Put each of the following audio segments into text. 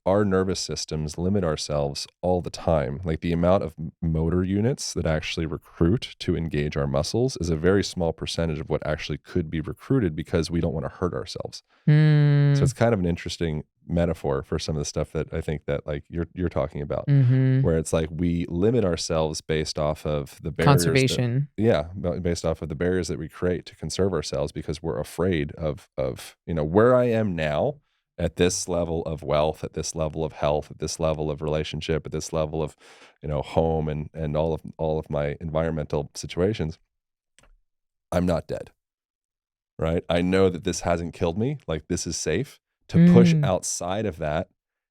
our nervous systems limit ourselves all the time. Like the amount of motor units that actually recruit to engage our muscles is a very small percentage of what actually could be recruited because we don't want to hurt ourselves. So it's kind of an interesting metaphor for some of the stuff that I think that like you're talking about, where it's like we limit ourselves based off of the barriers Conservation. based off of the barriers that we create to conserve ourselves because we're afraid of where I am now at this level of wealth, at this level of health, at this level of relationship, at this level of home and all of my environmental situations. I'm not dead. Right? I know that this hasn't killed me. Like this is safe. To push outside of that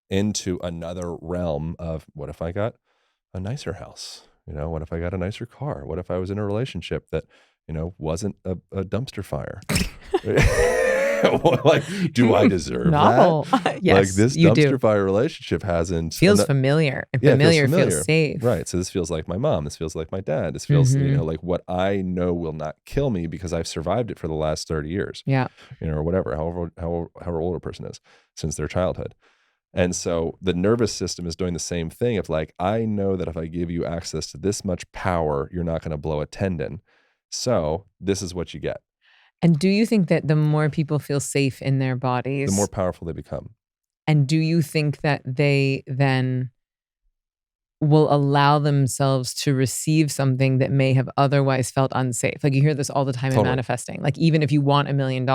into another realm of what if I got a nicer house? What if I got a nicer car? What if I was in a relationship that, wasn't a dumpster fire? Like, do I deserve that? Yes, like this you dumpster do. fire relationship hasn't Feels familiar. And familiar feels safe. Right. So this feels like my mom. This feels like my dad. This feels, like what I know will not kill me because I've survived it for the last 30 years. Yeah. Or whatever, however old a person is since their childhood. And so the nervous system is doing the same thing of like, I know that if I give you access to this much power, you're not going to blow a tendon. So this is what you get. And do you think that the more people feel safe in their bodies, the more powerful they become? And do you think that they then will allow themselves to receive something that may have otherwise felt unsafe? Like you hear this all the time in manifesting. Like even if you want $1 million,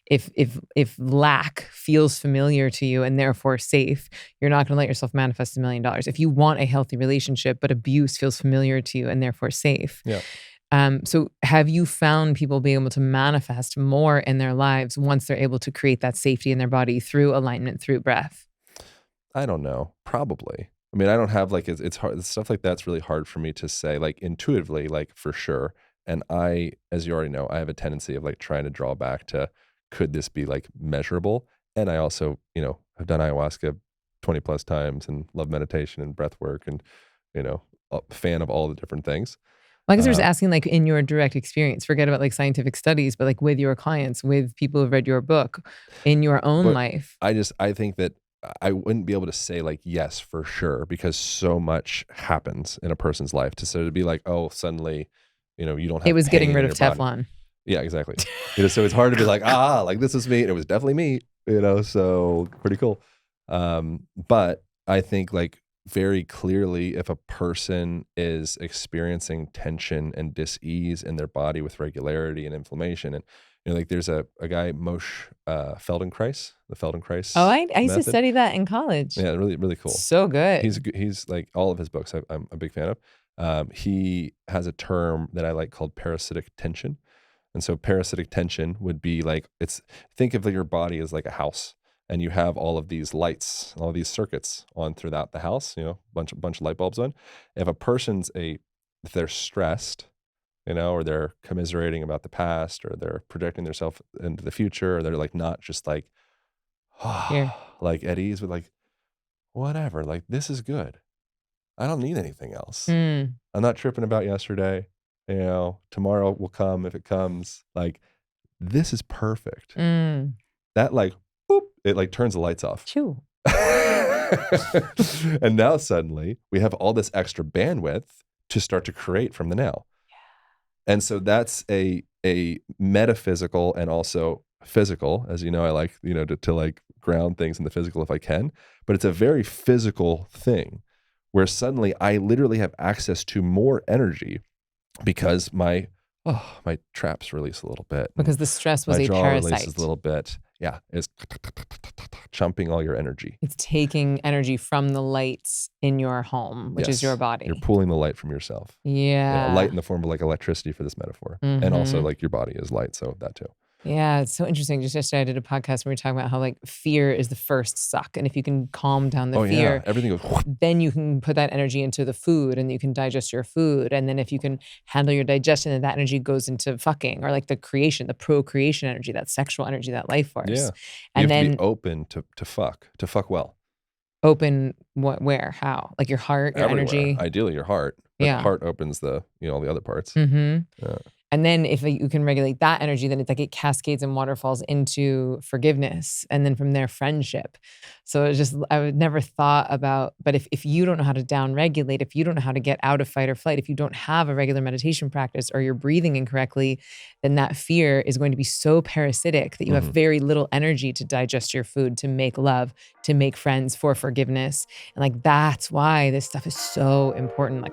if lack feels familiar to you and therefore safe, you're not going to let yourself manifest $1 million. If you want a healthy relationship, but abuse feels familiar to you and therefore safe. Yeah. So have you found people being able to manifest more in their lives once they're able to create that safety in their body through alignment, through breath? I don't know. Probably. I mean, I don't have like, it's hard. Stuff like that's really hard for me to say, like intuitively, like for sure. And I, as you already know, I have a tendency of like trying to draw back to, could this be like measurable? And I also, have done ayahuasca 20 plus times and love meditation and breath work and, a fan of all the different things. Well, I guess I was asking like in your direct experience, forget about like scientific studies, but like with your clients, with people who've read your book, in your own life. I think that I wouldn't be able to say like, yes, for sure, because so much happens in a person's life to be like, oh, suddenly, you don't have It was getting pain rid in of your Teflon. body. Yeah, exactly. So it's hard to be like, like this is me. And it was definitely me, so pretty cool. But I think like, very clearly, if a person is experiencing tension and dis-ease in their body with regularity and inflammation, and like there's a guy, Moshe Feldenkrais, the Feldenkrais. Oh, I used to method. study that in college. Yeah, really, really cool. So good. He's like all of his books I'm a big fan of. He has a term that I like called parasitic tension. And so parasitic tension would be like, think of your body as like a house. And you have all of these lights, all of these circuits on throughout the house, bunch of light bulbs on. If a person's if they're stressed, or they're commiserating about the past, or they're projecting themselves into the future, or they're like not just like, like at ease with like, whatever, like this is good. I don't need anything else. I'm not tripping about yesterday. Tomorrow will come if it comes. Like, this is perfect. That like, boop, it like turns the lights off. Chew. And now suddenly we have all this extra bandwidth to start to create from the now. Yeah. And so that's a metaphysical and also physical, as you know, I like, to like ground things in the physical if I can, but it's a very physical thing where suddenly I literally have access to more energy because my traps release a little bit. Because the stress was my a jaw parasite. Releases a little bit. Yeah, it's chumping all your energy. It's taking energy from the lights in your home, which is your body. You're pulling the light from yourself. Yeah. Light in the form of like electricity for this metaphor. And also like your body is light, so that too. Yeah, it's so interesting. Just yesterday I did a podcast where we were talking about how like fear is the first suck. And if you can calm down the fear, everything goes, then you can put that energy into the food and you can digest your food. And then if you can handle your digestion, then that energy goes into fucking or like the creation, the procreation energy, that sexual energy, that life force. Yeah. And you have then to be open to fuck well. Open what, where, how? Like your heart, your Everywhere. energy. Ideally your heart. But heart opens the, all the other parts. Mm-hmm. Yeah. And then if you can regulate that energy, then it's like it cascades and waterfalls into forgiveness. And then from there, friendship. So it's just, I would never thought about, but if you don't know how to down regulate, if you don't know how to get out of fight or flight, if you don't have a regular meditation practice or you're breathing incorrectly, then that fear is going to be so parasitic that you have Mhm. very little energy to digest your food, to make love, to make friends, for forgiveness. And like, that's why this stuff is so important. Like,